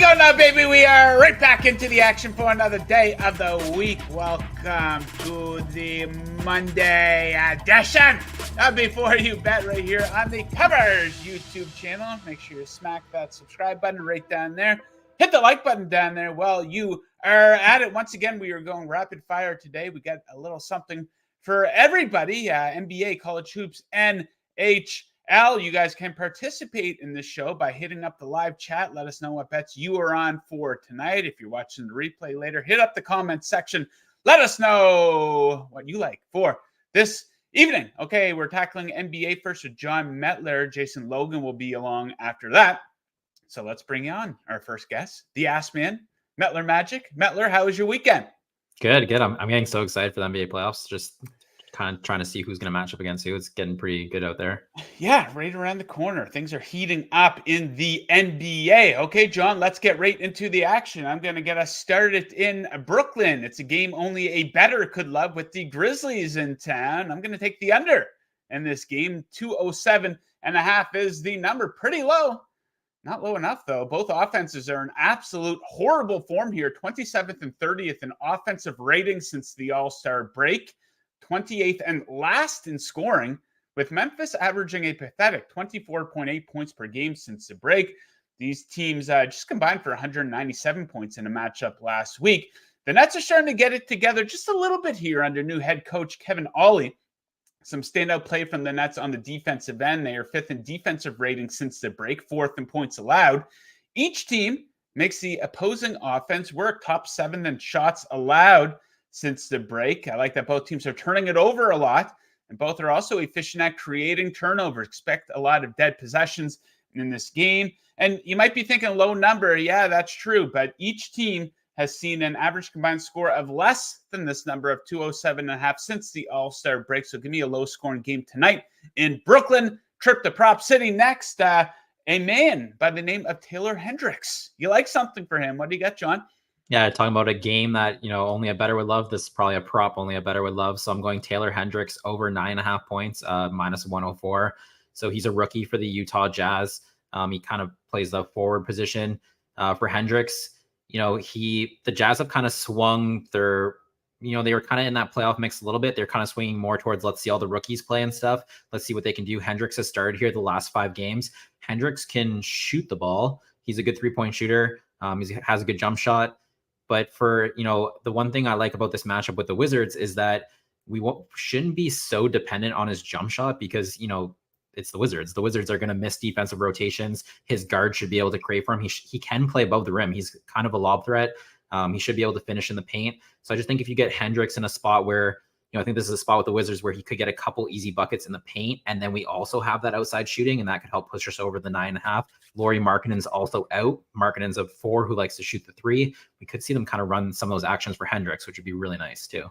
go now, baby. We are right back into the action for another day of the week. Welcome to the Monday edition of Before You Bet right here on the Covers YouTube channel. Make sure you smack that subscribe button right down there. Hit the like button down there while you are at it. Once again, we are going rapid fire today. We got a little something for everybody. NBA, college hoops, NHL. You guys can participate in this show by hitting up the live chat. Let us know what bets you are on for tonight. If you're watching the replay later, hit up the comment section. Let us know what you like for this evening. Okay, we're tackling NBA first with Jon Metler. Jason Logan will be along after that. So let's bring on our first guest, the Ass Man, Metler Magic. Metler, how was your weekend? Good. I'm getting so excited for the NBA playoffs. Just kind of trying to see who's going to match up against who. It's getting pretty good out there. Yeah, right around the corner. Things are heating up in the NBA. Okay, John, let's get right into the action. I'm going to get us started in Brooklyn. It's a game only a better could love with the Grizzlies in town. I'm going to take the under in this game. 207.5 is the number. Pretty low. Not low enough, though. Both offenses are in absolute horrible form here. 27th and 30th in offensive rating since the All-Star break. 28th and last in scoring, with Memphis averaging a pathetic 24.8 points per game since the break. These teams just combined for 197 points in a matchup last week. The Nets are starting to get it together just a little bit here under new head coach Kevin Ollie. Some standout play from the Nets on the defensive end. They are 5th in defensive rating since the break, 4th in points allowed. Each team makes the opposing offense work, top 7 in shots allowed since the break. I like that both teams are turning it over a lot, and both are also efficient at creating turnovers. Expect a lot of dead possessions in this game. And you might be thinking low number. Yeah, that's true. But each team has seen an average combined score of less than this number of 207.5 since the All-Star break. So give me a low-scoring game tonight in Brooklyn. Trip to Prop City next. A man by the name of Taylor Hendricks. You like something for him. What do you got, John? Yeah, talking about a game that, only a better would love. This is probably a prop only a better would love. So I'm going Taylor Hendricks over 9.5 points, minus 104. So he's a rookie for the Utah Jazz. He kind of plays the forward position for Hendricks. The Jazz have kind of swung their, they were kind of in that playoff mix a little bit. They're kind of swinging more towards, let's see all the rookies play and stuff. Let's see what they can do. Hendricks has started here the last 5 games. Hendricks can shoot the ball. He's a good 3-point shooter. He has a good jump shot. But for, the one thing I like about this matchup with the Wizards is that we shouldn't be so dependent on his jump shot because, it's the Wizards. The Wizards are going to miss defensive rotations. His guard should be able to create for him. He can play above the rim. He's kind of a lob threat. He should be able to finish in the paint. So I just think if you get Hendricks in a spot where, I think this is a spot with the Wizards where he could get a couple easy buckets in the paint. And then we also have that outside shooting, and that could help push us over the 9.5. Lauri Markkanen's also out. Markkanen's a 4 who likes to shoot the 3. We could see them kind of run some of those actions for Hendricks, which would be really nice too.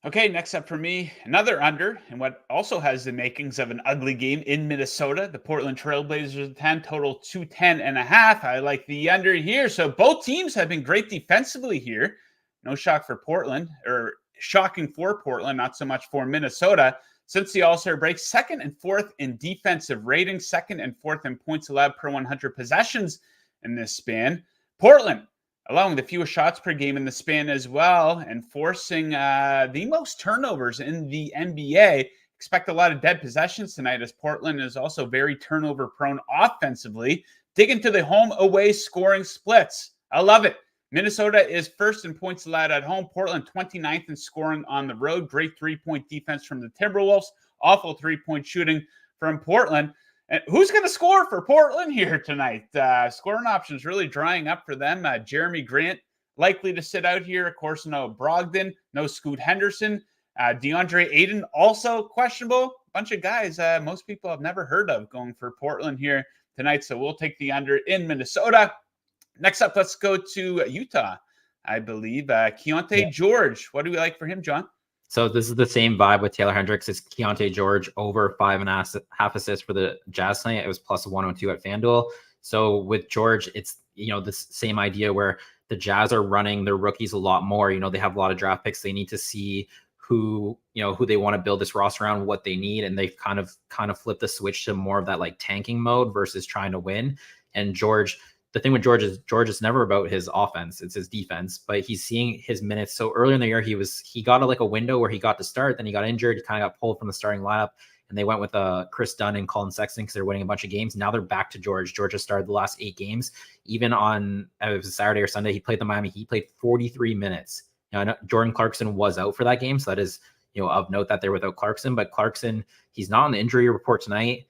Okay, next up for me, another under, and what also has the makings of an ugly game in Minnesota. The Portland Trailblazers 10, total 210.5. I like the under here. So both teams have been great defensively here. No shock for Portland, or shocking for Portland, not so much for Minnesota. Since the All-Star break, 2nd and 4th in defensive rating, 2nd and 4th in points allowed per 100 possessions in this span. Portland allowing the fewest shots per game in the span as well, and forcing the most turnovers in the NBA. Expect a lot of dead possessions tonight, as Portland is also very turnover prone offensively. Dig into the home-away scoring splits. I love it. Minnesota is 1st in points allowed at home. Portland 29th in scoring on the road. Great 3-point defense from the Timberwolves. Awful 3-point shooting from Portland. And who's going to score for Portland here tonight? Scoring options really drying up for them. Jeremy Grant likely to sit out here. Of course, no Brogdon, no Scoot Henderson. DeAndre Ayton also questionable. Bunch of guys most people have never heard of going for Portland here tonight. So we'll take the under in Minnesota. Next up, let's go to Utah, I believe. Keontae George. What do we like for him, John? So this is the same vibe with Taylor Hendricks. It's Keontae George over 5.5 assists for the Jazz tonight. It was plus 102 at FanDuel. So with George, it's, this same idea where the Jazz are running their rookies a lot more. They have a lot of draft picks. They need to see who they want to build this roster around, what they need. And they've kind of flipped the switch to more of that like tanking mode versus trying to win. And George, the thing with George is never about his offense; it's his defense. But he's seeing his minutes. So earlier in the year, he got a window where he got to start. Then he got injured. He kind of got pulled from the starting lineup, and they went with Chris Dunn and Colin Sexton because they're winning a bunch of games. Now they're back to George. George has started the last 8 games. Even on it was Saturday or Sunday, he played the Miami. He played 43 minutes. I know Jordan Clarkson was out for that game, so that is of note that they're without Clarkson. But Clarkson, he's not on the injury report tonight.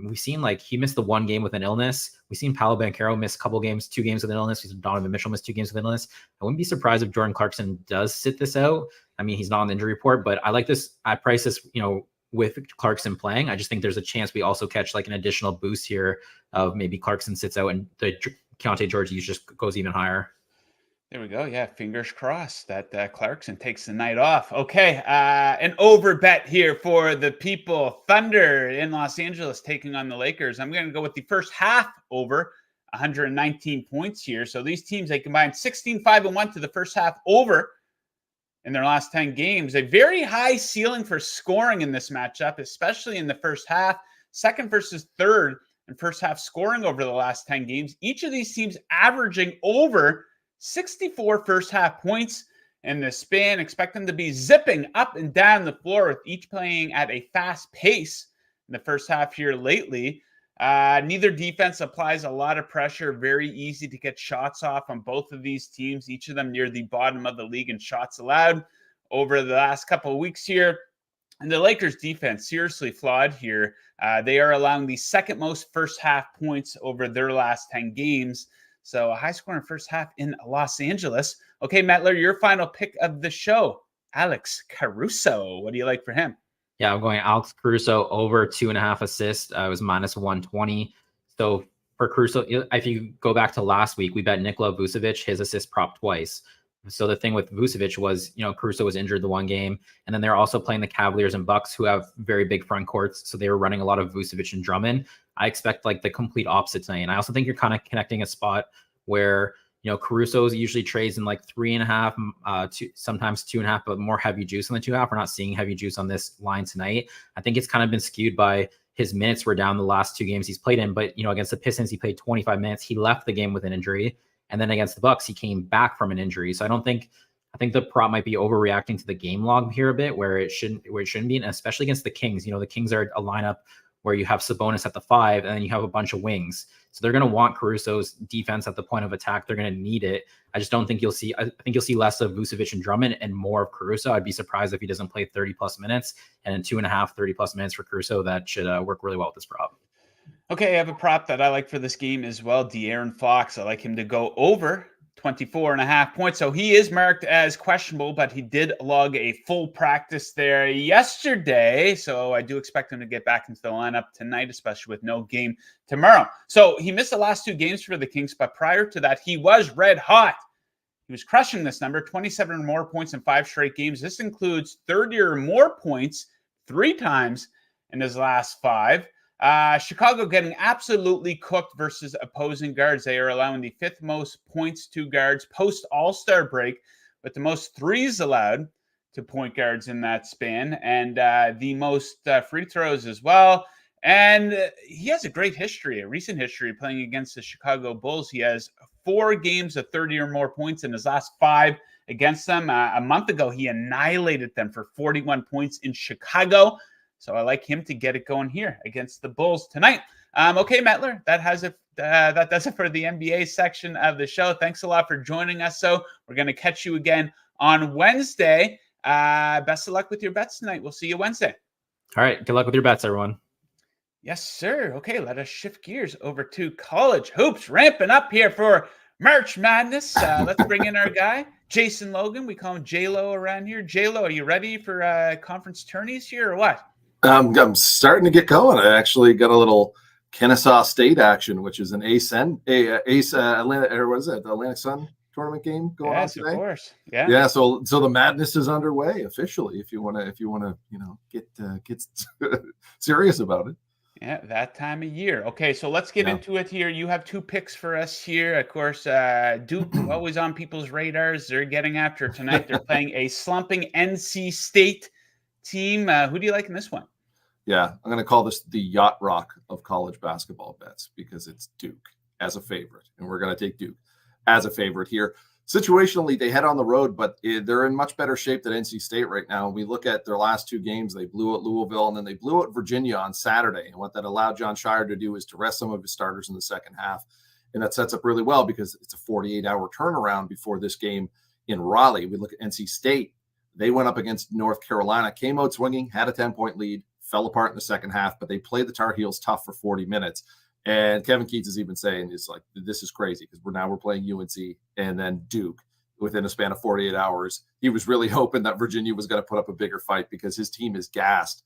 We've seen he missed the 1 game with an illness. We've seen Paolo Banchero miss a couple games, 2 games with an illness. We've seen Donovan Mitchell miss 2 games with an illness. I wouldn't be surprised if Jordan Clarkson does sit this out. I mean, he's not on the injury report, but I like this. I price this, with Clarkson playing. I just think there's a chance we also catch an additional boost here of maybe Clarkson sits out and the Keontae George use just goes even higher. There we go. Yeah, fingers crossed that Clarkson takes the night off. Okay, an over bet here for the people. Thunder in Los Angeles taking on the Lakers. I'm going to go with the first half over 119 points here. So these teams, they combined 16-5-1 to the first half over in their last 10 games. A very high ceiling for scoring in this matchup, especially in the first half. Second versus third in first half scoring over the last 10 games. Each of these teams averaging over 64 first half points in the span. Expect them to be zipping up and down the floor, with each playing at a fast pace in the first half here lately. Neither defense applies a lot of pressure. Very easy to get shots off on both of these teams, each of them near the bottom of the league in shots allowed over the last couple of weeks here. And the Lakers defense, seriously flawed here. They are allowing the second most first half points over their last 10 games. So a high scoring first half in Los Angeles. Okay, Metler, your final pick of the show, Alex Caruso. What do you like for him? Yeah, I'm going Alex Caruso over 2.5 assists. It was minus 120. So for Caruso, if you go back to last week, we bet Nikola Vucevic, his assist prop twice. So the thing with Vucevic was, Caruso was injured the 1 game, and then they're also playing the Cavaliers and Bucks, who have very big front courts. So they were running a lot of Vucevic and Drummond. I expect the complete opposite tonight. And I also think you're kind of connecting a spot where, Caruso usually trades in 3.5, sometimes 2.5, but more heavy juice on the 2.5. We're not seeing heavy juice on this line tonight. I think it's kind of been skewed by his minutes were down the last 2 games he's played in, but against the Pistons, he played 25 minutes. He left the game with an injury. And then against the Bucks, he came back from an injury. So I think the prop might be overreacting to the game log here a bit, where it shouldn't be, and especially against the Kings. The Kings are a lineup where you have Sabonis at the 5, and then you have a bunch of wings. So they're going to want Caruso's defense at the point of attack. They're going to need it. I just don't think I think you'll see less of Vucevic and Drummond and more of Caruso. I'd be surprised if he doesn't play 30 plus minutes, and in 2.5, 30 plus minutes for Caruso, that should work really well with this prop. Okay, I have a prop that I like for this game as well. De'Aaron Fox. I like him to go over 24.5 points. So he is marked as questionable, but he did log a full practice there yesterday. So I do expect him to get back into the lineup tonight, especially with no game tomorrow. So he missed the last 2 games for the Kings, but prior to that, he was red hot. He was crushing this number, 27 or more points in 5 straight games. This includes 30 or more points 3 times in his last 5. Chicago getting absolutely cooked versus opposing guards. They are allowing the 5th most points to guards post All-Star break, with the most threes allowed to point guards in that span, and the most free throws as well. And he has a great history, a recent history playing against the Chicago Bulls. He has 4 games of 30 or more points in his last 5 against them. A month ago, he annihilated them for 41 points in Chicago. So I like him to get it going here against the Bulls tonight. Okay, Metler, that does it for the NBA section of the show. Thanks a lot for joining us. So we're going to catch you again on Wednesday. Best of luck with your bets tonight. We'll see you Wednesday. All right. Good luck with your bets, everyone. Yes, sir. Okay, let us shift gears over to college hoops. Ramping up here for March Madness. Let's bring in our guy, Jason Logan. We call him J-Lo around here. J-Lo, are you ready for conference tourneys here or what? I'm starting to get going. I actually got a little Kennesaw State action, which is an Atlanta, or what is it? The Atlantic Sun tournament game going on today. Yes, of course. Yeah. Yeah. So the madness is underway officially. If you want to, get serious about it. Yeah, that time of year. Okay, so let's get into it here. You have 2 picks for us here. Of course, Duke always on people's radars. They're getting after it tonight. They're playing a slumping NC State team. Who do you like in this one? Yeah, I'm going to call this the yacht rock of college basketball bets because it's Duke. as a favorite, and we're going to take Duke as a favorite here. Situationally, they head on the road, but they're in much better shape than NC State right now. We look at their last 2 games. They blew out Louisville, and then they blew out Virginia on Saturday. And what that allowed Jon Scheyer to do is to rest some of his starters in the second half. And that sets up really well because it's a 48-hour turnaround before this game in Raleigh. We look at NC State. They went up against North Carolina, came out swinging, had a 10-point lead, fell apart in the second half, but they played the Tar Heels tough for 40 minutes. And Kevin Keats is even saying, it's like, this is crazy because we're playing UNC and then Duke within a span of 48 hours. He was really hoping that Virginia was going to put up a bigger fight because his team is gassed.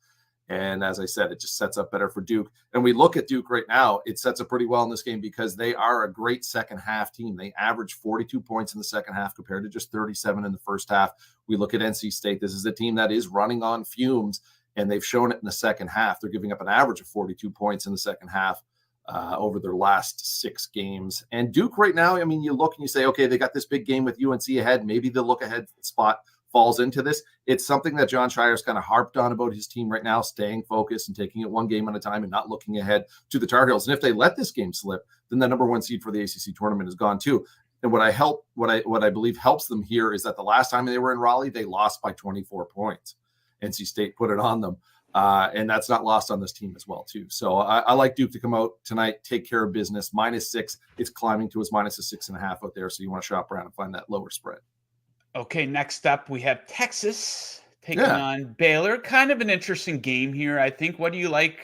And as I said, it just sets up better for Duke. And we look at Duke right now, it sets up pretty well in this game because they are a great second half team. They average 42 points in the second half compared to just 37 in the first half. We look at NC State. This is a team that is running on fumes, and they've shown it in the second half. They're giving up an average of 42 points in the second half over their last 6 games. And Duke right now, I mean, you look and you say, okay, they got this big game with UNC ahead. Maybe the look ahead spot falls into this. It's something that Jon Scheyer's kind of harped on about his team right now, staying focused and taking it one game at a time and not looking ahead to the Tar Heels. And if they let this game slip, then the number 1 seed for the ACC tournament is gone too. And what I believe helps them here is that the last time they were in Raleigh, they lost by 24 points. NC State put it on them. And that's not lost on this team as well, too. So I like Duke to come out tonight, take care of business. -6, it's climbing to as -6.5 out there. So you want to shop around and find that lower spread. Okay, next up, we have Texas taking on Baylor. Kind of an interesting game here, I think. What do you like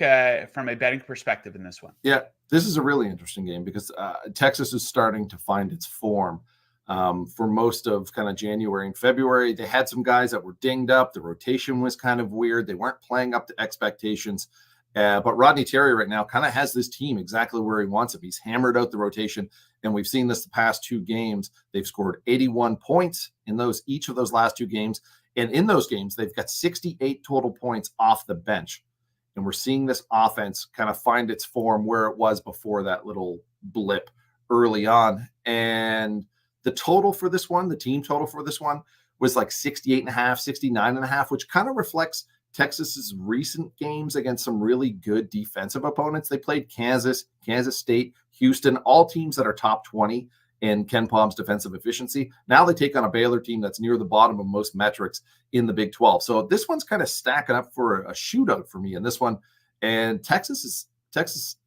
from a betting perspective in this one? Yeah, this is a really interesting game because Texas is starting to find its form. For most of kind of January and February, they had some guys that were dinged up. The rotation was kind of weird. They weren't playing up to expectations. But Rodney Terry right now kind of has this team exactly where he wants it. He's hammered out the rotation, and we've seen this the past 2 games. They've scored 81 points in each of those last 2 games. And in those games, they've got 68 total points off the bench. And we're seeing this offense kind of find its form where it was before that little blip early on. And the total for this one, the team total for this one was like 68.5, 69.5, which kind of reflects Texas's recent games against some really good defensive opponents. They played Kansas, Kansas State, Houston, all teams that are top 20 in Ken Palm's defensive efficiency. Now they take on a Baylor team that's near the bottom of most metrics in the Big 12. So this one's kind of stacking up for a shootout for me in this one. And Texas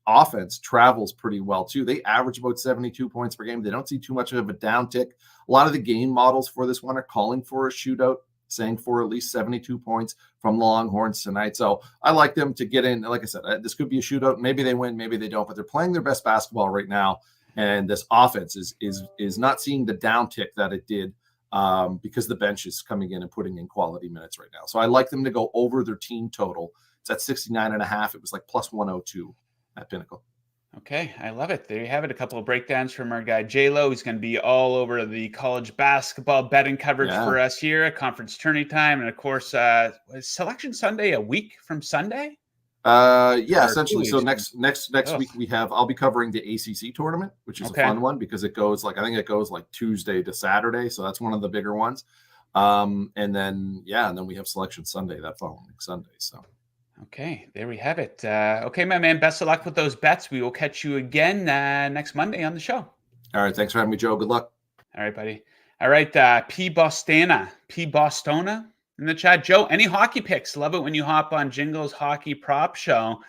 offense travels pretty well too. They average about 72 points per game. They don't see too much of a downtick. A lot of the game models for this one are calling for a shootout, saying for at least 72 points from the Longhorns tonight. So I like them to get in. Like I said, this could be a shootout. Maybe they win, maybe they don't, but they're playing their best basketball right now. And this offense is not seeing the downtick that it did because the bench is coming in and putting in quality minutes right now. So I like them to go over their team total. It's at 69.5. It was like plus 102 at Pinnacle. Okay, I love it. There you have it. A couple of breakdowns from our guy J-Lo. He's going to be all over the college basketball betting coverage for us here at Conference Tourney Time. And of course, Selection Sunday a week from Sunday? Essentially. So next week I'll be covering the ACC tournament, which is a fun one because it goes like Tuesday to Saturday. So that's one of the bigger ones. And then we have Selection Sunday that following Sunday. So. Okay, there we have it. Okay, my man, best of luck with those bets. We will catch you again next Monday on the show. All right, thanks for having me, Joe. Good luck. All right, buddy. All right, P. Bostona in the chat. Joe, any hockey picks? Love it when you hop on Jingle's Hockey Prop Show.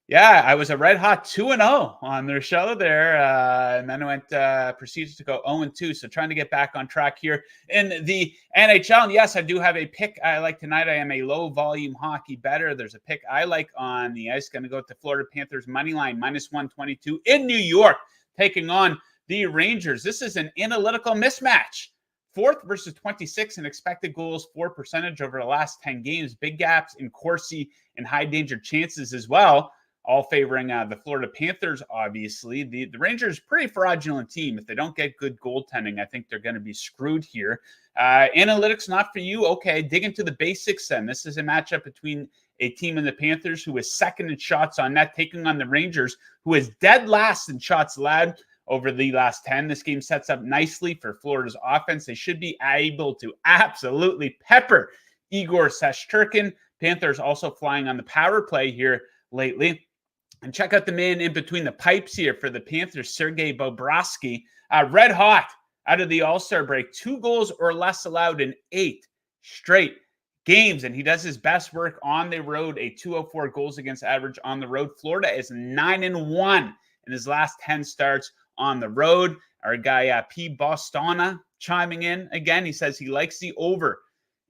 Yeah, I was a red hot 2-0 on their show there, and then I proceeded to go 0-2. So trying to get back on track here in the NHL. And yes, I do have a pick I like tonight. I am a low volume hockey bettor. There's a pick I like on the ice. Going to go with the Florida Panthers money line -122 in New York, taking on the Rangers. This is an analytical mismatch. 4th versus 26 in expected goals for percentage over the last 10 games. Big gaps in Corsi and high danger chances as well. All favoring the Florida Panthers, obviously. The Rangers, pretty fraudulent team. If they don't get good goaltending, I think they're going to be screwed here. Analytics not for you. Okay, dig into the basics then. This is a matchup between a team in the Panthers who is second in shots on net, taking on the Rangers, who is dead last in shots allowed over the last 10. This game sets up nicely for Florida's offense. They should be able to absolutely pepper Igor Shesterkin. Panthers also flying on the power play here lately. And check out the man in between the pipes here for the Panthers, Sergei Bobrovsky. Red hot out of the All-Star break. 2 goals or less allowed in 8 straight games. And he does his best work on the road, a 204 goals against average on the road. Florida is 9-1 in his last 10 starts on the road. Our guy P. Bostona chiming in again. He says he likes the over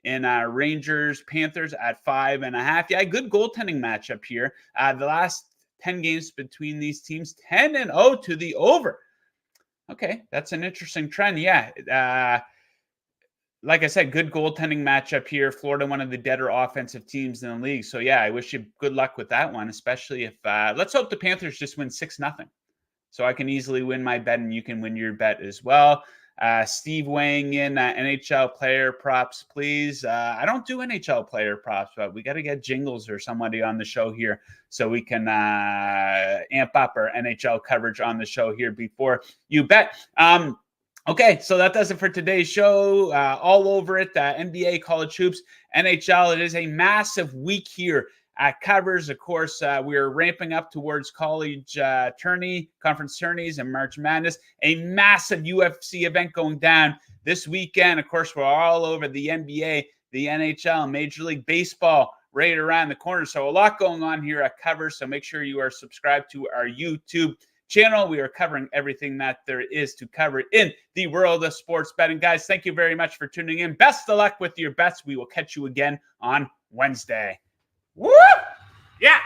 in Rangers Panthers at 5.5. Yeah, good goaltending matchup here. The last 10 games between these teams, 10-0 to the over. Okay, that's an interesting trend. Yeah, like I said, good goaltending matchup here. Florida, one of the deader offensive teams in the league. So yeah, I wish you good luck with that one, especially if let's hope the Panthers just win 6-0. So I can easily win my bet and you can win your bet as well. Steve weighing in, NHL player props, please. I don't do NHL player props, but we got to get Jingles or somebody on the show here so we can amp up our NHL coverage on the show here before you bet. Okay, so that does it for today's show. All over it, NBA, college hoops, NHL. It is a massive week here at Covers. Of course, we're ramping up towards college conference tourneys and March Madness. A massive UFC event going down this weekend. Of course, we're all over the NBA, the NHL, Major League Baseball right around the corner. So a lot going on here at Covers. So make sure you are subscribed to our YouTube channel. We are covering everything that there is to cover in the world of sports betting. Guys, thank you very much for tuning in. Best of luck with your bets. We will catch you again on Wednesday. Woo! Yeah!